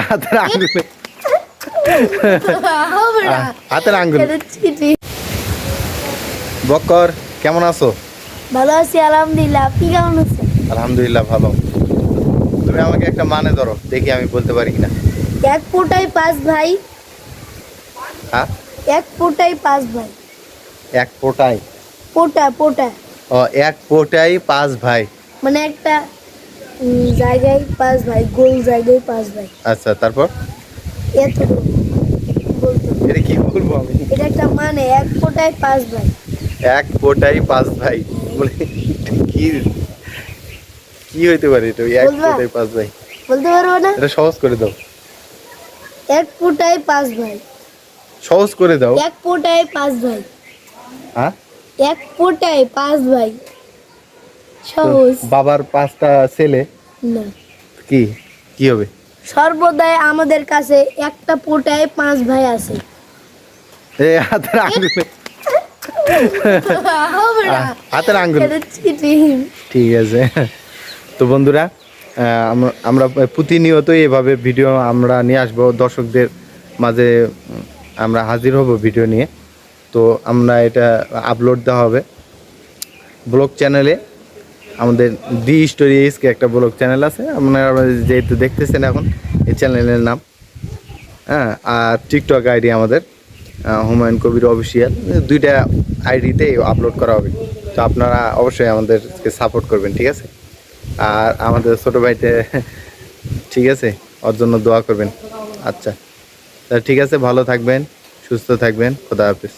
হাতের আঙ্গুলে হাতের আঙ্গুলে। বক্কর কেমন আছো? ভালো আছি আলহামদুলিল্লাহ। আপনি কেমন আছেন? আলহামদুলিল্লাহ ভালো। তুমি আমাকে একটা মানে ধরো, দেখি আমি বলতে পারি কিনা। এক ফোঁটায় পাঁচ ভাই। হ্যাঁ, এক ফোঁটায় পাঁচ ভাই। এক ফোঁটায়। পোটা পোটা ও, এক ফোঁটায় পাঁচ ভাই। মানে একটা জায়গায় পাঁচ ভাই, গোল জায়গায় পাঁচ ভাই। আচ্ছা, তারপর এত বলতে হবে। এটা কি বলবো আমি? এটা একটা মানে এক ফোঁটায় পাঁচ ভাই। এক ফোঁটায় পাঁচ ভাই বলে কি কি হইতে পারে এটা? এক বলবা? ফোঁটায় পাঁচ ভাই, বলতে পারবো না। এটা সহজ করে দাও। এক ফোঁটায় পাঁচ ভাই। সহজ করে দাও। এক ফোঁটায় পাঁচ ভাই। হ্যাঁ, এক ফোঁটায় পাঁচ ভাই। তো সহজ বাবার পাঁচটা ছেলে, না। কি কি হবে? সর্বদাই আমাদের কাছে একটা ফোঁটায় পাঁচ ভাই আছে। হাতের আঙ্গুলে হবে না। হাতের আঙ্গুলে। এটা cheating। ঠিক আছে। তো বন্ধুরা, আমরা প্রতিনিয়তই এভাবে ভিডিও আমরা নিয়ে আসবো দর্শকদের মাঝে। আমরা হাজির হব ভিডিও নিয়ে। তো আমরা এটা আপলোড দেওয়া হবে ব্লগ চ্যানেলে। আমাদের দি স্টোরি এসকে একটা ব্লগ চ্যানেল আছে, আপনারা যেহেতু দেখতেছেন এখন, এই চ্যানেলের নাম। হ্যাঁ, আর টিকটক আইডি আমাদের হুমায়ুন কবির অফিসিয়াল। দুইটা আইডিতে আপলোড করা হবে। তো আপনারা অবশ্যই আমাদেরকে সাপোর্ট করবেন, ঠিক আছে? আর আমাদের ছোটো ভাইতে, ঠিক আছে, ওর জন্য দোয়া করবেন। আচ্ছা, তা ঠিক আছে, ভালো থাকবেন, সুস্থ থাকবেন, খোদা হাফেজ।